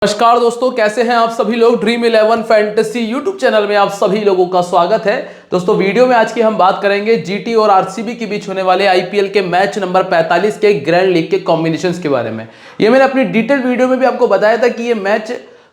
नमस्कार दोस्तों, कैसे हैं आप सभी लोग। ड्रीम 11 फैंटेसी यूट्यूब चैनल में आप सभी लोगों का स्वागत है। दोस्तों वीडियो में आज की हम बात करेंगे जीटी और आरसीबी के बीच होने वाले आईपीएल के मैच नंबर 45 के ग्रैंड लीग के कॉम्बिनेशंस के बारे में। ये मैंने अपनी डिटेल वीडियो में भी आपको बताया था कि ये मैच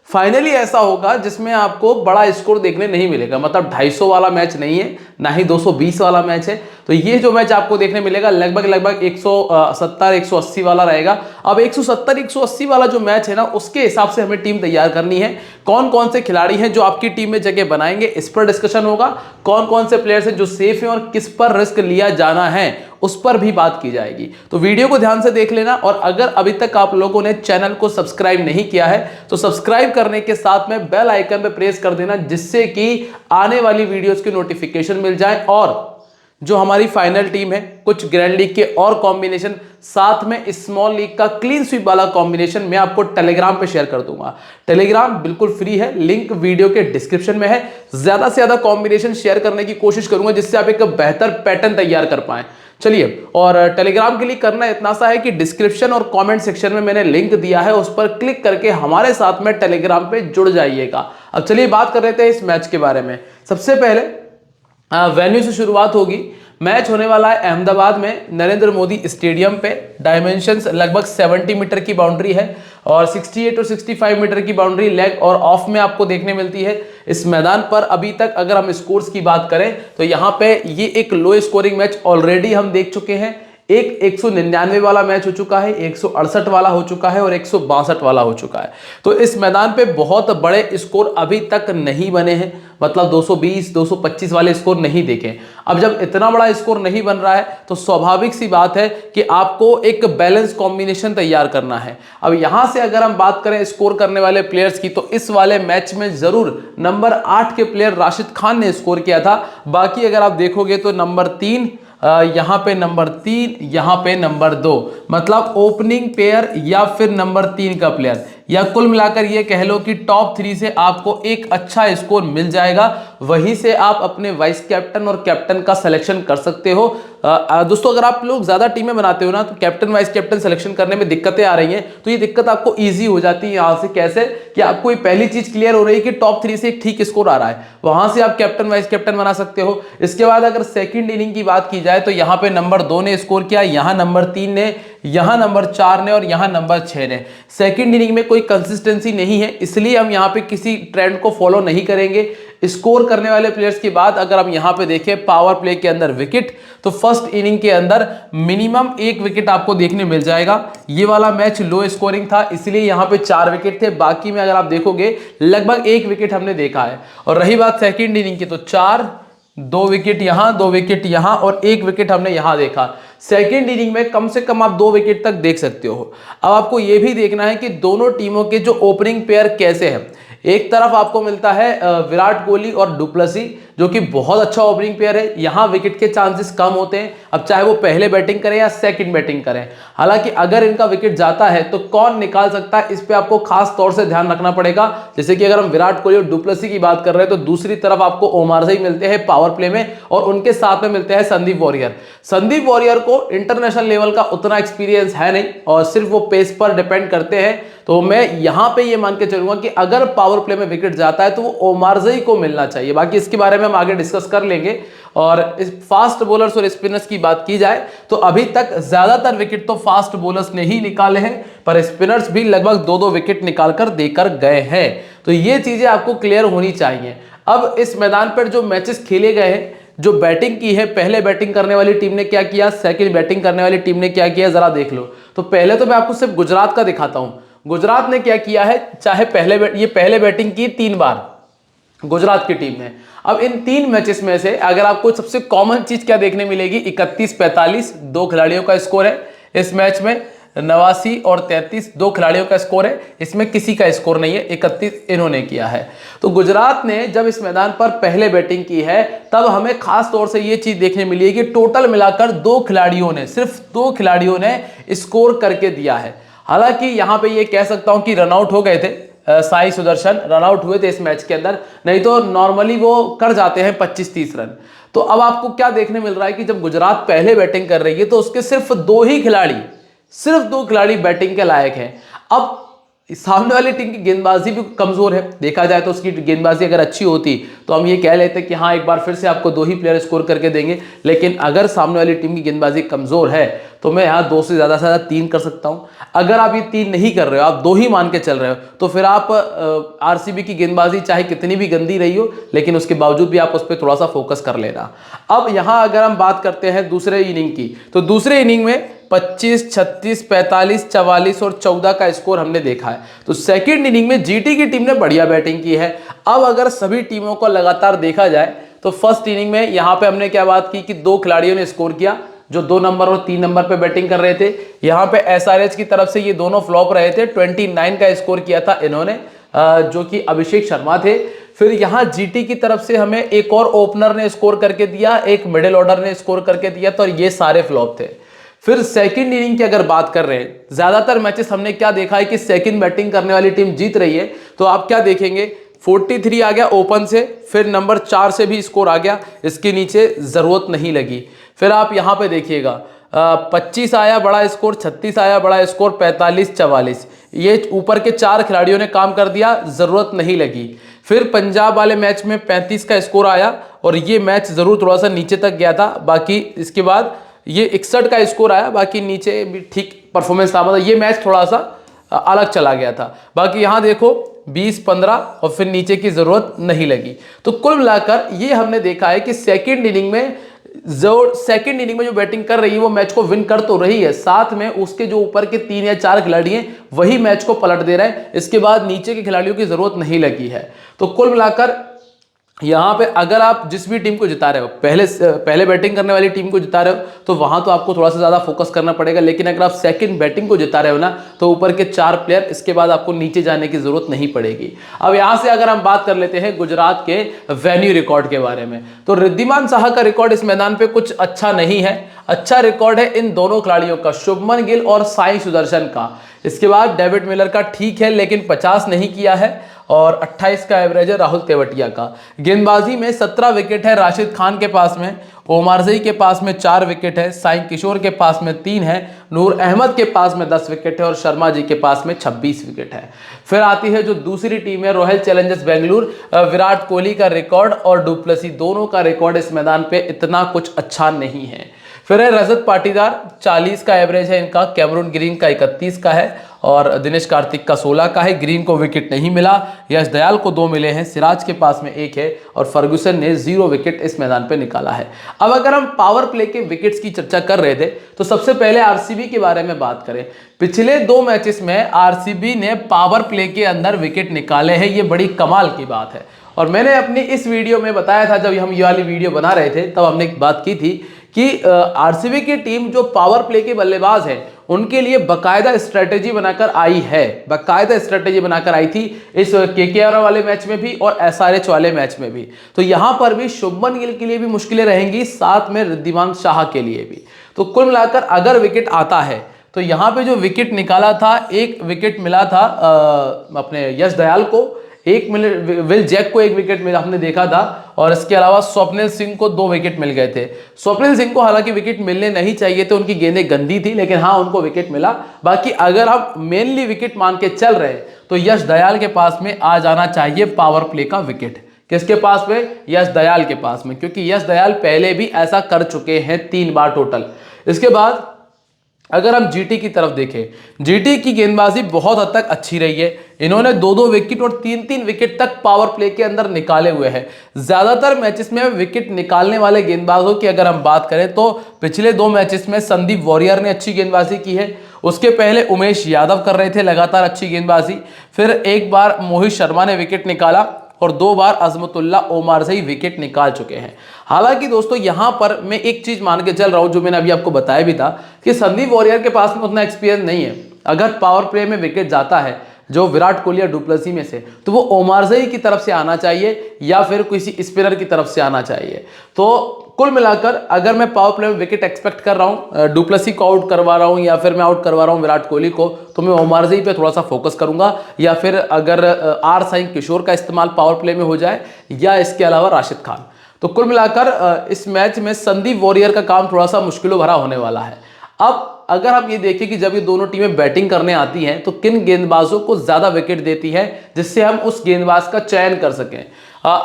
फाइनली ऐसा होगा जिसमें आपको बड़ा स्कोर देखने नहीं मिलेगा। मतलब 250 वाला मैच नहीं है, ना ही 220 वाला मैच है। तो ये जो मैच आपको देखने मिलेगा लगभग 170 180 वाला रहेगा। अब 170 180 वाला जो मैच है ना, उसके हिसाब से हमें टीम तैयार करनी है। कौन कौन से खिलाड़ी हैं जो आपकी टीम में जगह बनाएंगे, इस पर डिस्कशन होगा। कौन कौन से प्लेयर्स हैं जो सेफ हैं और किस पर रिस्क लिया जाना है, उस पर भी बात की जाएगी। तो वीडियो को ध्यान से देख लेना। और अगर अभी तक आप लोगों ने चैनल को सब्सक्राइब नहीं किया है तो सब्सक्राइब करने के साथ में बेल आइकन पे प्रेस कर देना, जिससे कि आने वाली वीडियोस की नोटिफिकेशन मिल जाए। और जो हमारी फाइनल टीम है, कुछ ग्रैंड लीग के और कॉम्बिनेशन, साथ में स्मॉल लीग का क्लीन स्वीप वाला कॉम्बिनेशन मैं आपको टेलीग्राम पे शेयर कर दूंगा। टेलीग्राम बिल्कुल फ्री है, लिंक वीडियो के डिस्क्रिप्शन में है। ज्यादा से ज्यादा कॉम्बिनेशन शेयर करने की कोशिश करूंगा जिससे आप एक बेहतर पैटर्न तैयार कर पाए। चलिए, और टेलीग्राम के लिए करना इतना सा है कि डिस्क्रिप्शन और कमेंट सेक्शन में मैंने लिंक दिया है, उस पर क्लिक करके हमारे साथ में टेलीग्राम पे जुड़ जाइएगा। अब चलिए बात कर लेते हैं इस मैच के बारे में। सबसे पहले वेन्यू से शुरुआत होगी। मैच होने वाला है अहमदाबाद में नरेंद्र मोदी स्टेडियम पे। डायमेंशंस लगभग 70 मीटर की बाउंड्री है और 68 और 65 मीटर की बाउंड्री लेग और ऑफ में आपको देखने मिलती है। इस मैदान पर अभी तक अगर हम स्कोर्स की बात करें तो यहाँ पे ये एक लो स्कोरिंग मैच ऑलरेडी हम देख चुके हैं। एक 199 वाला मैच हो चुका है, 168 वाला हो चुका है और 162 वाला हो चुका है। तो इस मैदान पे बहुत बड़े स्कोर अभी तक नहीं बने हैं। मतलब 220 225 वाले स्कोर नहीं देखे। अब जब इतना बड़ा स्कोर नहीं बन रहा है तो स्वाभाविक सी बात है कि आपको एक बैलेंस कॉम्बिनेशन तैयार करना है। अब यहां से अगर हम बात करें स्कोर करने वाले प्लेयर्स की, तो इस वाले मैच में जरूर नंबर 8 के प्लेयर राशिद खान ने स्कोर किया था। बाकी अगर आप देखोगे तो नंबर 3, यहां पे नंबर 3, यहां पे नंबर 2, मतलब ओपनिंग पेयर या फिर नंबर 3 का प्लेयर, या कुल मिलाकर ये कह लो कि टॉप 3 से आपको एक अच्छा स्कोर मिल जाएगा। वहीं से आप अपने वाइस कैप्टन और कैप्टन का सिलेक्शन कर सकते हो। दोस्तों, अगर आप लोग ज्यादा टीमें बनाते हो ना, तो कैप्टन वाइस कैप्टन सिलेक्शन करने में दिक्कतें आ रही हैं, तो ये दिक्कत आपको इजी हो जाती है यहां से। कैसे कि आपको ये पहली चीज क्लियर हो रही है कि टॉप 3 से एक ठीक स्कोर आ रहा है, वहां से आप कैप्टन वाइस कैप्टन बना सकते हो। इसके बाद अगर सेकंड इनिंग की बात की जाए तो यहां पे नंबर 2 ने स्कोर किया, यहां नंबर 3 ने, यहां नंबर 4 ने और यहां नंबर 6 ने। सेकंड इनिंग में कोई कंसिस्टेंसी नहीं है, इसलिए हम यहां पे किसी ट्रेंड को फॉलो नहीं करेंगे। स्कोर करने वाले प्लेयर्स की बात अगर हम यहां पे देखें, पावर प्ले के अंदर विकेट, तो फर्स्ट इनिंग के अंदर मिनिमम 1 विकेट आपको देखने मिल जाएगा। ये वाला मैच लो स्कोरिंग था, इसलिए यहां पे 4 विकेट थे। बाकी में अगर आप देखोगे लगभग 1 विकेट हमने देखा है। और रही बात सेकंड इनिंग की, तो 4, 2 विकेट यहां, 2 विकेट यहां और 1 विकेट हमने यहां देखा। सेकेंड इनिंग में कम से कम आप 2 विकेट तक देख सकते हो। अब आपको यह भी देखना है कि दोनों टीमों के जो ओपनिंग पेयर कैसे हैं। एक तरफ आपको मिलता है विराट कोहली और डुप्लेसी, जो कि बहुत अच्छा ओपनिंग पेयर है। यहां विकेट के चांसेस कम होते हैं, अब चाहे वो पहले बैटिंग करें या सेकंड बैटिंग करें। हालांकि अगर इनका विकेट जाता है तो कौन निकाल सकता है, इस पे आपको खास तौर से ध्यान रखना पड़ेगा। जैसे कि अगर हम विराट कोहली और डुप्लेसी की बात कर रहे हैं तो दूसरी तरफ आपको ओमार ज़ई मिलते हैं पावर प्ले में, और उनके साथ में मिलते हैं संदीप वॉरियर। संदीप वॉरियर को इंटरनेशनल लेवल का उतना एक्सपीरियंस है नहीं और सिर्फ वो पेस पर डिपेंड करते हैं। तो मैं यहां पे ये मान के चलूंगा कि अगर पावर प्ले में विकेट जाता है तो वो ओमार ज़ई को मिलना चाहिए। बाकी इसके बारे में हम आगे डिस्कस कर लेंगे। और इस फास्ट बॉलर्स और स्पिनर्स की बात की जाए तो अभी तक ज्यादातर विकेट तो फास्ट बॉलर्स ने ही निकाले हैं, पर स्पिनर्स भी लगभग 2-2 विकेट निकालकर देकर गए हैं। तो ये चीजें आपको क्लियर होनी चाहिए। अब इस मैदान पर जो मैचेस खेले गए हैं, जो बैटिंग की है, पहले बैटिंग करने वाली टीम ने क्या किया, सेकंड बैटिंग करने वाली टीम ने क्या किया, जरा देख लो। तो पहले तो मैं आपको सिर्फ गुजरात का दिखाता हूं। गुजरात ने क्या किया है, चाहे पहले बैटिंग की 3 बार गुजरात की टीम ने। अब इन 3 मैचेस में से अगर आपको सबसे कॉमन चीज क्या देखने मिलेगी, 31-45 2 खिलाड़ियों का स्कोर है इस मैच में, 89 और 33 2 खिलाड़ियों का स्कोर है। इसमें किसी का स्कोर नहीं है, 31 इन्होंने किया है। तो गुजरात ने जब इस मैदान पर पहले बैटिंग की है तब हमें खास तौर से ये चीज देखने मिली है कि टोटल मिलाकर 2 खिलाड़ियों ने, सिर्फ 2 खिलाड़ियों ने स्कोर करके दिया है। हालांकि यहां पे ये कह सकता हूं कि रनआउट हो गए थे, साई सुदर्शन रनआउट हुए थे इस मैच के अंदर, नहीं तो नॉर्मली वो कर जाते हैं 25-30 रन। तो अब आपको क्या देखने मिल रहा है कि जब गुजरात पहले बैटिंग कर रही है तो उसके सिर्फ 2 खिलाड़ी बैटिंग के लायक हैं। अब सामने वाली टीम की गेंदबाजी भी कमजोर है। देखा जाए तो उसकी गेंदबाजी अगर अच्छी होती तो हम ये कह लेते कि हाँ एक बार फिर से आपको 2 ही प्लेयर स्कोर करके देंगे, लेकिन अगर सामने वाली टीम की गेंदबाजी कमजोर है तो मैं यहाँ 2 से ज़्यादा 3 कर सकता हूँ। अगर आप ये 3 नहीं कर रहे हो, आप 2 ही मान के चल रहे हो, तो फिर आप आरसीबी की गेंदबाजी चाहे कितनी भी गंदी रही हो, लेकिन उसके बावजूद भी आप उस पर थोड़ा सा फोकस कर लेना। अब यहाँ अगर हम बात करते हैं दूसरे इनिंग की, तो दूसरे इनिंग में 25, 36, 45, 44 और 14 का स्कोर हमने देखा है। तो सेकंड इनिंग में जीटी की टीम ने बढ़िया बैटिंग की है। अब अगर सभी टीमों को लगातार देखा जाए तो फर्स्ट इनिंग में यहां पे हमने क्या बात की कि 2 खिलाड़ियों ने स्कोर किया जो 2 नंबर और 3 नंबर पे बैटिंग कर रहे थे। यहां पे एसआरएच की तरफ से ये दोनों फ्लॉप रहे थे। 29 का स्कोर किया था इन्होंने, जो कि अभिषेक शर्मा थे। फिर यहां जीटी की तरफ से हमें एक और ओपनर ने स्कोर करके दिया, एक मिडिल ऑर्डर ने स्कोर करके दिया, तो ये सारे फ्लॉप थे। फिर सेकंड इनिंग की अगर बात कर रहे हैं, ज्यादातर मैचेस हमने क्या देखा है कि सेकंड बैटिंग करने वाली टीम जीत रही है। तो आप क्या देखेंगे, 43 आ गया ओपन से, फिर नंबर 4 से भी स्कोर आ गया, इसके नीचे जरूरत नहीं लगी। फिर आप यहां पे देखिएगा 25 आया बड़ा स्कोर, 36 आया बड़ा स्कोर, 45, 44, ये ऊपर के 4 खिलाड़ियों ने काम कर दिया, जरूरत नहीं लगी। फिर पंजाब वाले मैच में 35 का स्कोर आया और ये मैच जरूर थोड़ा सा नीचे तक गया था। बाकी इसके बाद ये 61 का स्कोर आया, बाकी नीचे भी ठीक परफॉर्मेंस था, मतलब ये मैच थोड़ा सा अलग चला गया था। बाकी यहाँ देखो 20, 15 और फिर नीचे की जरूरत नहीं लगी। तो कुल मिलाकर ये हमने देखा है कि सेकंड इनिंग में जो बैटिंग कर रही है वो मैच को विन कर तो रही है, साथ में उसके जो ऊपर के 3 या 4 खिलाड़ी हैं वही मैच को पलट दे रहे हैं। इसके बाद नीचे के खिलाड़ियों की जरूरत नहीं लगी है। तो कुल मिलाकर यहां पे अगर आप जिस भी टीम को जिता रहे हो, पहले बैटिंग करने वाली टीम को जिता रहे हो, तो वहां तो आपको थोड़ा सा ज्यादा फोकस करना पड़ेगा। लेकिन अगर आप सेकंड बैटिंग को जिता रहे हो ना, तो ऊपर के 4 प्लेयर, इसके बाद आपको नीचे जाने की जरूरत नहीं पड़ेगी। अब यहां से अगर हम बात कर लेते हैं गुजरात के वेन्यू रिकॉर्ड के बारे में, तो रिद्धिमान साहा का रिकॉर्ड इस मैदान पे कुछ अच्छा नहीं है। अच्छा रिकॉर्ड है इन दोनों खिलाड़ियों का, शुभमन गिल और साई सुदर्शन का। इसके बाद डेविड मिलर का ठीक है, लेकिन 50 नहीं किया है, और 28 का एवरेज है राहुल तेवतिया का। गेंदबाजी में 17 विकेट है राशिद खान के पास में, ओमारजई के पास में 4 विकेट है, साई किशोर के पास में 3 है, नूर अहमद के पास में 10 विकेट है और शर्मा जी के पास में 26 विकेट है। फिर आती है जो दूसरी टीम है रॉयल चैलेंजर्स बेंगलुरु। विराट कोहली का रिकॉर्ड और डुप्लेसी दोनों का रिकॉर्ड इस मैदान पे इतना कुछ अच्छा नहीं है। फिर है रजत पाटीदार, 40 का एवरेज है इनका, कैमरून ग्रीन का 31 का है और दिनेश कार्तिक का 16 का है। ग्रीन को विकेट नहीं मिला, यश दयाल को 2 मिले हैं, सिराज के पास में 1 है और फर्गुसन ने 0 विकेट इस मैदान पे निकाला है। अब अगर हम पावर प्ले के विकेट्स की चर्चा कर रहे थे, तो सबसे पहले आरसीबी के बारे में बात करें। पिछले 2 मैचेस में आरसीबी ने पावर प्ले के अंदर विकेट निकाले हैं, ये बड़ी कमाल की बात है। और मैंने अपनी इस वीडियो में बताया था, जब हम ये वाली वीडियो बना रहे थे तब हमने एक बात की थी कि आरसीबी की टीम जो पावर प्ले के बल्लेबाज हैं उनके लिए बकायदा स्ट्रेटेजी बनाकर आई है, बकायदा स्ट्रेटेजी बनाकर आई थी इस केकेआर वाले मैच में भी और एसआरएच वाले मैच में भी। तो यहां पर भी शुभमन गिल के लिए भी मुश्किलें रहेंगी, साथ में रिद्धिमान साहा के लिए भी। तो कुल मिलाकर अगर विकेट आता है तो यहां पे जो विकेट निकाला था, 1 विकेट मिला था अपने यश दयाल को, 1 मिले विल जैक को 1 विकेट मिला हमने देखा था, और इसके अलावा स्वप्निल सिंह को 2 विकेट मिल गए थे। स्वप्निल सिंह को हालांकि विकेट मिलने नहीं चाहिए थे, उनकी गेंदें गंदी थी, लेकिन हाँ उनको विकेट मिला। बाकी अगर आप मेनली विकेट मान के चल रहे हैं तो यश दयाल के पास में आ जाना चाहिए पावर प्ले का विकेट। किसके पास में? यश दयाल के पास में, क्योंकि यश दयाल पहले भी ऐसा कर चुके हैं 3 बार टोटल। इसके बाद अगर हम जीटी की तरफ देखें, जीटी की गेंदबाजी बहुत हद तक अच्छी रही है। इन्होंने 2-2 विकेट और 3-3 विकेट तक पावर प्ले के अंदर निकाले हुए हैं। ज्यादातर मैचेस में विकेट निकालने वाले गेंदबाजों की अगर हम बात करें तो पिछले 2 मैचेस में संदीप वॉरियर ने अच्छी गेंदबाजी की है, उसके पहले उमेश यादव कर रहे थे लगातार अच्छी गेंदबाजी, फिर एक बार मोहित शर्मा ने विकेट निकाला और 2 बार अजमतुल्ला ओमारजई विकेट निकाल चुके हैं। हालांकि दोस्तों यहां पर मैं एक चीज मान के चल रहा हूं, जो मैंने अभी आपको बताया भी था कि संदीप वॉरियर के पास में उतना एक्सपीरियंस नहीं है। अगर पावर प्ले में विकेट जाता है जो विराट कोहली या डुप्लेसी में से, तो वो ओमारजई की तरफ से आना चाहिए या फिर किसी स्पिनर की तरफ से आना चाहिए। तो कुल मिलाकर अगर मैं पावर प्ले में विकेट एक्सपेक्ट कर रहा हूं, डुप्लेसी को आउट करवा रहा हूं या फिर मैं आउट करवा रहा हूं विराट कोहली को, तो मैं ओमारजई पे थोड़ा सा फोकस करूंगा, या फिर अगर साई किशोर का इस्तेमाल पावर प्ले में हो जाए, या इसके अलावा राशिद खान। तो कुल मिलाकर इस मैच में संदीप वॉरियर का काम थोड़ा सा मुश्किलों भरा होने वाला है। अब अगर हम ये देखें कि जब ये दोनों टीमें बैटिंग करने आती हैं तो किन गेंदबाजों को ज्यादा विकेट देती है, जिससे हम उस गेंदबाज का चयन कर सकें।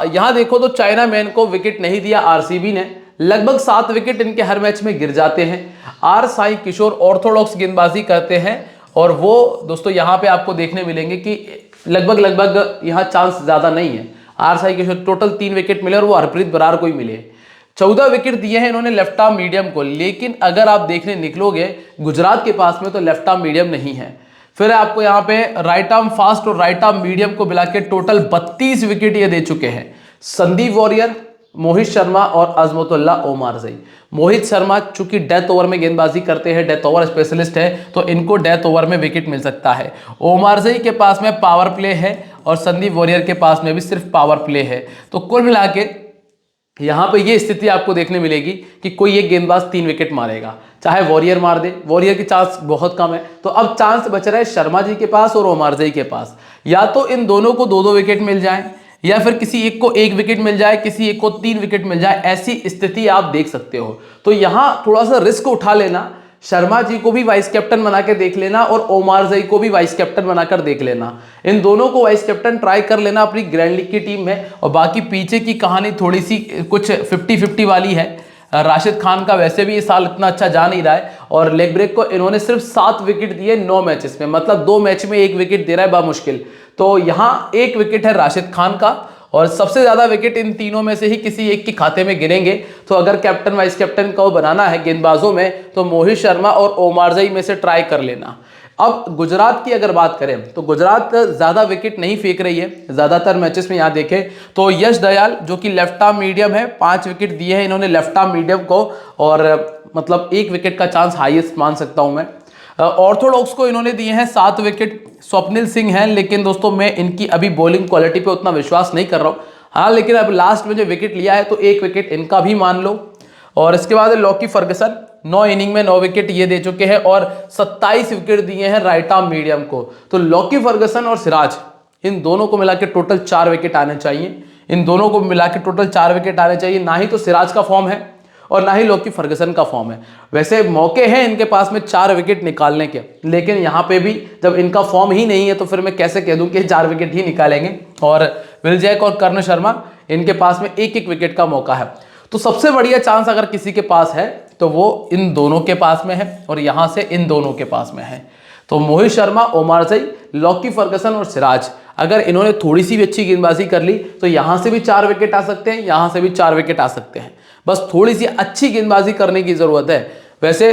यहां देखो तो चाइना मैन को विकेट नहीं दिया आरसीबी ने, लगभग 7 विकेट इनके हर मैच में गिर जाते हैं। आर साई किशोर ऑर्थोडॉक्स गेंदबाजी करते हैं और वो दोस्तों यहां पे आपको देखने मिलेंगे कि लगभग यहां चांस ज्यादा नहीं है। R Sai Kishore total 3 wicket मिले और वो हरप्रीत बरार को ही मिले। 14 विकेट दिए हैं इन्होंने लेफ्ट आर्म मीडियम को, लेकिन अगर आप देखने निकलोगे गुजरात के पास में तो लेफ्ट आर्म मीडियम नहीं है। फिर आपको यहाँ पे राइट आर्म फास्ट और राइट आर्म मीडियम को मिला के टोटल 32 विकेट ये दे चुके हैं। संदीप वॉरियर, मोहित शर्मा और अजमतुल्ला ओमारजई। मोहित शर्मा चूंकि डेथ ओवर में गेंदबाजी करते हैं, डेथ ओवर स्पेशलिस्ट है, तो इनको डेथ ओवर में विकेट मिल सकता है। ओमारजई के पास में पावर प्ले है और संदीप वॉरियर के पास में भी सिर्फ पावर प्ले है। तो कुल मिला के यहां पे ये स्थिति आपको देखने मिलेगी कि कोई एक गेंदबाज 3 विकेट मारेगा, चाहे वॉरियर मार दे, वॉरियर की चांस बहुत कम है। तो अब चांस बच रहा है शर्मा जी के पास और ओमारजई के पास, या तो इन दोनों को 2-2 विकेट मिल जाए या फिर किसी एक को 1 विकेट मिल जाए, किसी एक को 3 विकेट मिल जाए, ऐसी स्थिति आप देख सकते हो। तो यहां थोड़ा सा रिस्क उठा लेना, शर्मा जी को भी वाइस कैप्टन बना के देख लेना और ओमारजई को भी वाइस कैप्टन बनाकर देख लेना। इन दोनों को वाइस कैप्टन ट्राई कर लेना अपनी ग्रैंड लीग की टीम में। और बाकी पीछे की कहानी थोड़ी सी कुछ 50-50 वाली है। राशिद खान का वैसे भी इस साल इतना अच्छा जा नहीं रहा है और लेग ब्रेक को इन्होंने सिर्फ 7 विकेट दिए 9 मैचेस में, मतलब 2 मैच में 1 विकेट दे रहा है बामुश्किल। तो यहां 1 विकेट है राशिद खान का और सबसे ज्यादा विकेट इन तीनों में से ही किसी एक के खाते में गिरेंगे। तो अगर कैप्टन वाइस कैप्टन को बनाना है गेंदबाजों में तो मोहित शर्मा और ओमारजई में से ट्राई कर लेना। अब गुजरात की अगर बात करें तो गुजरात ज्यादा विकेट नहीं फेंक रही है ज्यादातर मैचेस में। यहां देखें तो यश दयाल जो कि लेफ्ट आर्म मीडियम है, 5 विकेट दिए हैं इन्होंने लेफ्ट आर्म मीडियम को और मतलब 1 विकेट का चांस हाईएस्ट मान सकता हूं मैं। ऑर्थोडॉक्स को इन्होंने दिए हैं 7 विकेट, स्वप्निल सिंह हैं, लेकिन दोस्तों मैं इनकी अभी बॉलिंग क्वालिटी पे उतना विश्वास नहीं कर रहा हूं। हाँ, लेकिन अब लास्ट में जो विकेट लिया है तो 1 विकेट इनका भी मान लो। और इसके बाद लॉकी फर्गसन 9 इनिंग में 9 विकेट ये दे चुके हैं और 27 विकेट दिए हैं राइट आर्म मीडियम को। तो लॉकी फर्गसन और सिराज इन दोनों को मिला के टोटल 4 विकेट आने चाहिए। इन दोनों को मिला के टोटल 4 विकेट आने चाहिए। ना ही तो सिराज का फॉर्म है और ना ही लॉकी फर्गसन का फॉर्म है। वैसे मौके हैं इनके पास में 4 विकेट निकालने के, लेकिन यहां पे भी जब इनका फॉर्म ही नहीं है तो फिर मैं कैसे कह दूं कि 4 विकेट ही निकालेंगे। और विल जैक और कर्ण शर्मा इनके पास में 1-1 विकेट का मौका है। तो सबसे बढ़िया चांस अगर किसी के पास है तो वो इन दोनों के पास में है और यहां से इन दोनों के पास में है। तो मोहित शर्मा, ओमारजई, लॉकी फर्गसन और सिराज अगर इन्होंने थोड़ी सी भी अच्छी गेंदबाजी कर ली तो यहां से भी 4 विकेट आ सकते हैं, यहां से भी 4 विकेट आ सकते हैं। बस थोड़ी सी अच्छी गेंदबाजी करने की जरूरत है। वैसे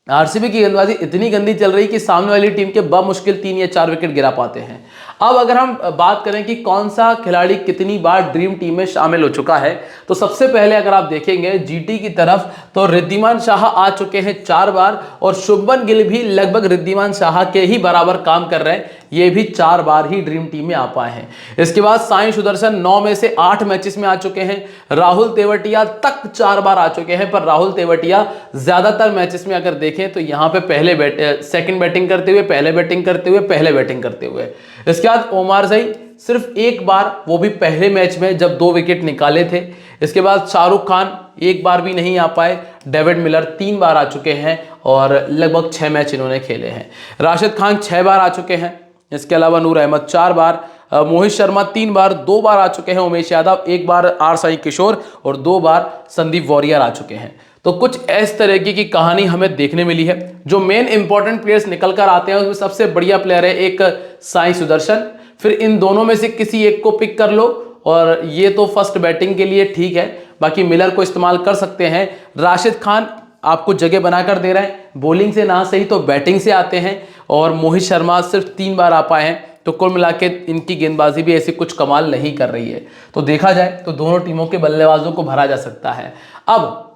आरसीबी की गेंदबाजी इतनी गंदी चल रही कि सामने वाली टीम के बमुश्किल 3 या 4 विकेट गिरा पाते हैं। अब अगर हम बात करें कि कौन सा खिलाड़ी कितनी बार ड्रीम टीम में शामिल हो चुका है, तो सबसे पहले अगर आप देखेंगे जीटी की तरफ तो रिद्धिमान शाह आ चुके हैं 4 बार और शुभमन गिल भी लगभग रिद्धिमान शाह के ही बराबर काम कर रहे हैं, ये भी 4 बार ही ड्रीम टीम में आ पाए हैं। इसके बाद साई सुदर्शन 9 में से 8 मैचेस में आ चुके हैं। राहुल तेवतिया तक 4 बार आ चुके हैं, पर राहुल तेवतिया ज्यादातर मैचेस में अगर देखें तो यहां पे सेकंड बैटिंग करते हुए, पहले बैटिंग करते हुए, पहले बैटिंग करते हुए। इसके बाद ओमारजई सिर्फ 1 बार, वो भी पहले मैच में जब 2 विकेट निकाले थे। इसके बाद शाहरुख खान 1 बार भी नहीं आ पाए। डेविड मिलर 3 बार आ चुके हैं और लगभग 6 मैच इन्होंने खेले हैं। राशिद खान 6 बार आ चुके हैं। इसके अलावा नूर अहमद 4 बार, मोहित शर्मा 3 बार, 2 बार आ चुके हैं उमेश यादव, 1 बार आर साई किशोर और 2 बार संदीप वॉरियर आ चुके हैं। तो कुछ इस तरीके की कहानी हमें देखने मिली है। जो मेन इंपॉर्टेंट प्लेयर्स निकल कर आते हैं उसमें सबसे बढ़िया प्लेयर है एक साई सुदर्शन। फिर इन दोनों में से किसी एक को पिक कर लो और ये तो फर्स्ट बैटिंग के लिए ठीक है, बाकी मिलर को इस्तेमाल कर सकते हैं। राशिद खान आपको जगह बनाकर दे रहे हैं, बॉलिंग से ना सही तो बैटिंग से आते हैं और मोहित शर्मा सिर्फ 3 बार आ पाए हैं। तो कुल मिला के इनकी गेंदबाजी भी ऐसी कुछ कमाल नहीं कर रही है। तो देखा जाए तो दोनों टीमों के बल्लेबाजों को भरा जा सकता है। अब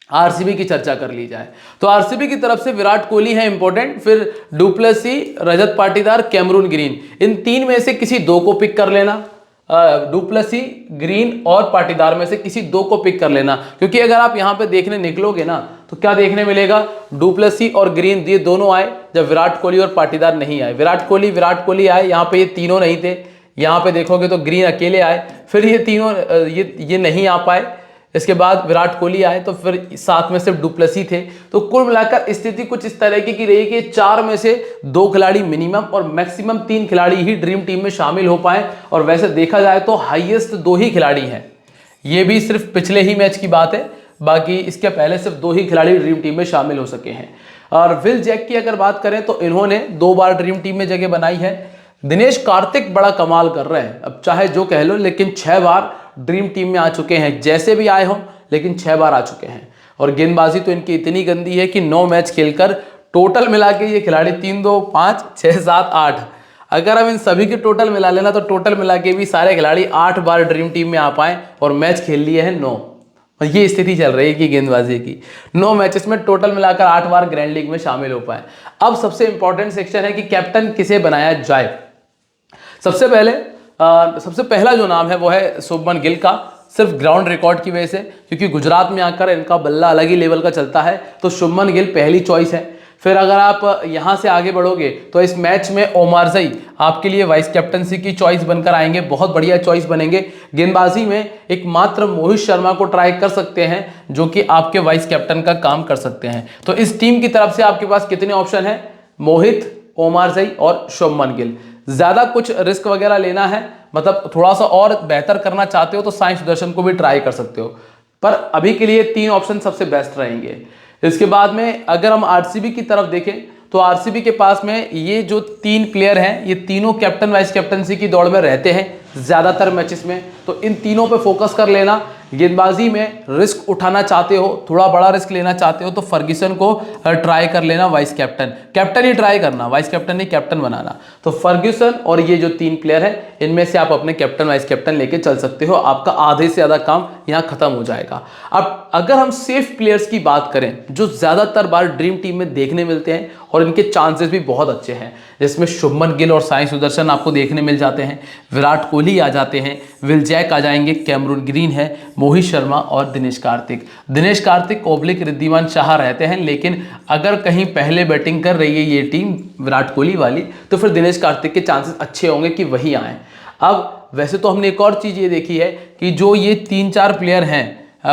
आरसीबी की चर्चा कर ली जाए तो आरसीबी की तरफ से विराट कोहली है इंपॉर्टेंट, फिर du Plessis, Rajat Patidar, Cameron Green, इन 3 में से किसी 2 को पिक कर लेना। डुप्लेसी, ग्रीन और पाटीदार में से किसी 2 को पिक कर लेना, क्योंकि अगर आप यहां पे देखने निकलोगे ना तो क्या देखने मिलेगा, डुप्लेसी और ग्रीन ये दोनों आए जब विराट कोहली और पाटीदार नहीं आए। विराट कोहली आए, यहाँ पे ये तीनों नहीं थे। यहाँ पे देखोगे तो ग्रीन अकेले आए, फिर ये तीनों ये नहीं आ पाए। इसके बाद विराट कोहली आए तो फिर साथ में सिर्फ डुप्लेसी थे। तो कुल मिलाकर स्थिति कुछ इस तरह की रही कि 4 में से 2 खिलाड़ी मिनिमम और मैक्सिमम 3 खिलाड़ी ही ड्रीम टीम में शामिल हो पाए। और वैसे देखा जाए तो हाईएस्ट 2 ही खिलाड़ी हैं, ये भी सिर्फ पिछले ही मैच की बात है, बाकी इसके पहले सिर्फ 2 ही खिलाड़ी ड्रीम टीम में शामिल हो सके हैं। और विल जैक की अगर बात करें तो इन्होंने 2 बार ड्रीम टीम में जगह बनाई है। दिनेश कार्तिक बड़ा कमाल कर रहे हैं, अब चाहे जो कह लो, लेकिन 6 बार ड्रीम टीम में आ चुके हैं, जैसे भी आए हों लेकिन 6 बार आ चुके हैं। और गेंदबाजी तो इनकी इतनी गंदी है कि 9 मैच खेलकर टोटल मिला के ये खिलाड़ी 3, 2, 5, 6, 7, 8, अगर हम इन सभी के टोटल मिला लेना तो टोटल मिला के भी सारे खिलाड़ी 8 बार ड्रीम टीम में आ पाए और मैच खेल लिए हैं 9। ये स्थिति चल रही है कि गेंदबाजी की 9 मैचेस में टोटल मिलाकर 8 बार ग्रैंड लीग में शामिल हो पाए। अब सबसे इंपॉर्टेंट सेक्शन है कि कैप्टन किसे बनाया जाए। सबसे पहला जो नाम है वो है शुभमन गिल का, सिर्फ ग्राउंड रिकॉर्ड की वजह से, क्योंकि गुजरात में आकर इनका बल्ला अलग ही लेवल का चलता है, तो शुभमन गिल पहली चॉइस है। फिर अगर आप यहां से आगे बढ़ोगे तो इस मैच में ओमारजई आपके लिए वाइस कैप्टनसी की चॉइस बनकर आएंगे, बहुत बढ़िया चॉइस बनेंगे। गेंदबाजी में एकमात्र मोहित शर्मा को ट्राई कर सकते हैं जो कि आपके वाइस कैप्टन का काम कर सकते हैं। तो इस टीम की तरफ से आपके पास कितने ऑप्शन हैं? मोहित, ओमारजई और शुभमन गिल। ज्यादा कुछ रिस्क वगैरह लेना है, मतलब थोड़ा सा और बेहतर करना चाहते हो तो साई सुदर्शन को भी ट्राई कर सकते हो, पर अभी के लिए 3 ऑप्शन सबसे बेस्ट रहेंगे। इसके बाद में अगर हम आरसीबी की तरफ देखें तो आरसीबी के पास में ये जो 3 प्लेयर हैं, ये तीनों कैप्टन वाइस कैप्टनसी की दौड़ में रहते हैं ज़्यादातर मैचेस में, तो इन तीनों पे फोकस कर लेना। गेंदबाजी में रिस्क उठाना चाहते हो, थोड़ा बड़ा रिस्क लेना चाहते हो तो फर्ग्यूसन को ट्राई कर लेना वाइस कैप्टन, कैप्टन ही ट्राई करना, वाइस कैप्टन नहीं कैप्टन बनाना। तो फर्ग्यूसन और ये जो 3 प्लेयर हैं इनमें से आप अपने कैप्टन वाइस कैप्टन लेके चल सकते हो, आपका आधे से ज़्यादा काम यहाँ खत्म हो जाएगा। अब अगर हम सेफ प्लेयर्स की बात करें जो ज़्यादातर बार ड्रीम टीम में देखने मिलते हैं और इनके चांसेस भी बहुत अच्छे हैं, जिसमें शुभमन गिल और साई सुदर्शन आपको देखने मिल जाते हैं, विराट कोहली आ जाते हैं, विल जैक आ जाएंगे, कैमरून ग्रीन है, मोहित शर्मा और दिनेश कार्तिक ओब्लिक रिद्धिमान शाह रहते हैं। लेकिन अगर कहीं पहले बैटिंग कर रही है ये टीम विराट कोहली वाली तो फिर दिनेश कार्तिक के चांसेस अच्छे होंगे कि वही आए। अब वैसे तो हमने एक और चीज़ ये देखी है कि जो ये 3-4 प्लेयर हैं,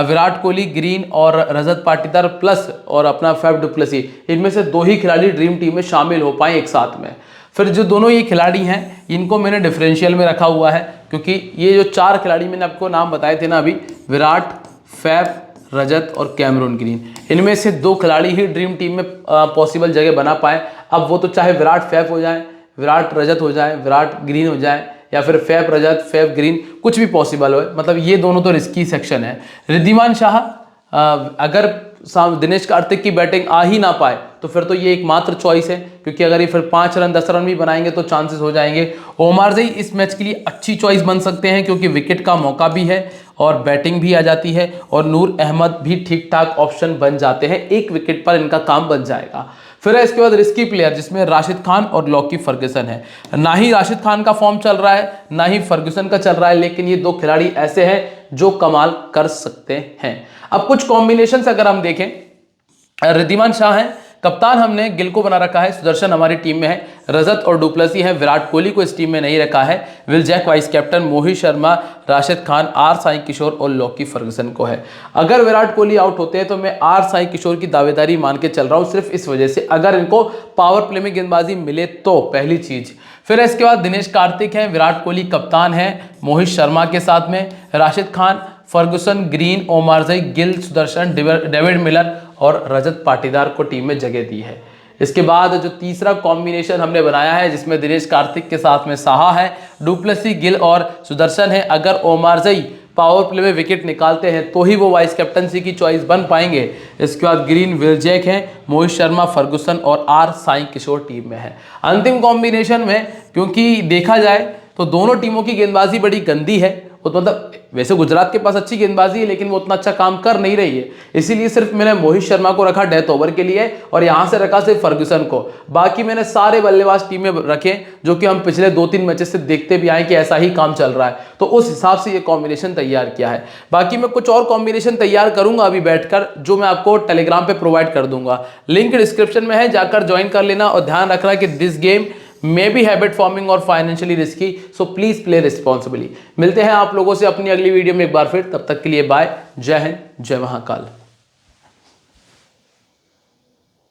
विराट कोहली, ग्रीन और रजत पाटीदार प्लस और अपना फैफ डुप्लेसी, इनमें से 2 ही खिलाड़ी ड्रीम टीम में शामिल हो पाए एक साथ में। फिर जो दोनों ये खिलाड़ी हैं इनको मैंने डिफरेंशियल में रखा हुआ है, क्योंकि ये जो 4 खिलाड़ी मैंने आपको नाम बताए थे ना अभी, विराट, फैफ, रजत और कैमरून ग्रीन, इनमें से 2 खिलाड़ी ही ड्रीम टीम में पॉसिबल जगह बना पाए। अब वो तो चाहे विराट फैफ हो जाए, विराट रजत हो जाए, विराट ग्रीन हो जाए, या फिर फैफ रजत, फैफ ग्रीन, कुछ भी पॉसिबल हो, मतलब ये दोनों तो रिस्की सेक्शन है। रिद्धिमान शाह अगर दिनेश कार्तिक की बैटिंग आ ही ना पाए तो फिर तो ये एकमात्र चॉइस है, क्योंकि अगर ये फिर 5 रन 10 रन भी बनाएंगे तो चांसेस हो जाएंगे। ओमारजई इस मैच के लिए अच्छी चॉइस बन सकते हैं क्योंकि विकेट का मौका भी है और बैटिंग भी आ जाती है, और नूर अहमद भी ठीक ठाक ऑप्शन बन जाते हैं, 1 विकेट पर इनका काम बन जाएगा। फिर है इसके बाद रिस्की प्लेयर जिसमें राशिद खान और लॉकी फर्ग्यूसन है। ना ही राशिद खान का फॉर्म चल रहा है ना ही फर्ग्यूसन का चल रहा है, लेकिन ये 2 खिलाड़ी ऐसे हैं जो कमाल कर सकते हैं। अब कुछ कॉम्बिनेशन अगर हम देखें, रिद्धिमान शाह है कप्तान, हमने गिल को बना रखा है, सुदर्शन हमारी टीम में है, रजत और डुप्लेसी है, विराट कोहली को इस टीम में नहीं रखा है, Will Jacks vice captain, Mohit Sharma, Rashid Khan, R Sai Kishore और लॉकी फर्ग्यूसन को है। अगर विराट कोहली आउट होते हैं तो मैं आर साई किशोर की दावेदारी मान के चल रहा हूं, सिर्फ इस वजह से अगर इनको पावर प्ले में गेंदबाजी मिले तो, पहली चीज। फिर इसके बाद दिनेश कार्तिक है, विराट कोहली कप्तान है मोहित शर्मा के साथ में, Rashid Khan, Ferguson, Green, Omarzai, Gill, Sudharsan, David Miller और रजत पाटीदार को टीम में जगह दी है। इसके बाद जो तीसरा कॉम्बिनेशन हमने बनाया है जिसमें दिनेश कार्तिक के साथ में साहा है, डुप्लेसी, गिल और सुदर्शन है। अगर ओमारजई पावर प्ले में विकेट निकालते हैं तो ही वो वाइस कैप्टनसी की चॉइस बन पाएंगे। इसके बाद ग्रीन, विल जैक हैं, मोहित शर्मा, फर्गुसन और आर साई किशोर टीम में है। अंतिम कॉम्बिनेशन में क्योंकि देखा जाए तो दोनों टीमों की गेंदबाजी बड़ी गंदी है, मतलब वैसे गुजरात के पास अच्छी गेंदबाजी है लेकिन वो उतना अच्छा काम कर नहीं रही है, इसीलिए सिर्फ मैंने मोहित शर्मा को रखा डेथ ओवर के लिए और यहां से रखा सिर्फ फर्गुसन को। बाकी मैंने सारे बल्लेबाज टीम में रखे जो कि हम पिछले 2-3 मैचेस से देखते भी आए कि ऐसा ही काम चल रहा है, तो उस हिसाब से ये कॉम्बिनेशन तैयार किया है। बाकी मैं कुछ और कॉम्बिनेशन तैयार करूंगा अभी बैठकर, जो मैं आपको टेलीग्राम पे प्रोवाइड कर दूंगा, लिंक डिस्क्रिप्शन में है, जाकर ज्वाइन कर लेना। और ध्यान रखना कि this game may be habit forming और financially risky, so please play responsibly. मिलते हैं आप लोगों से अपनी अगली वीडियो में एक बार फिर, तब तक के लिए बाय, जय हिंद, जय महाकाल।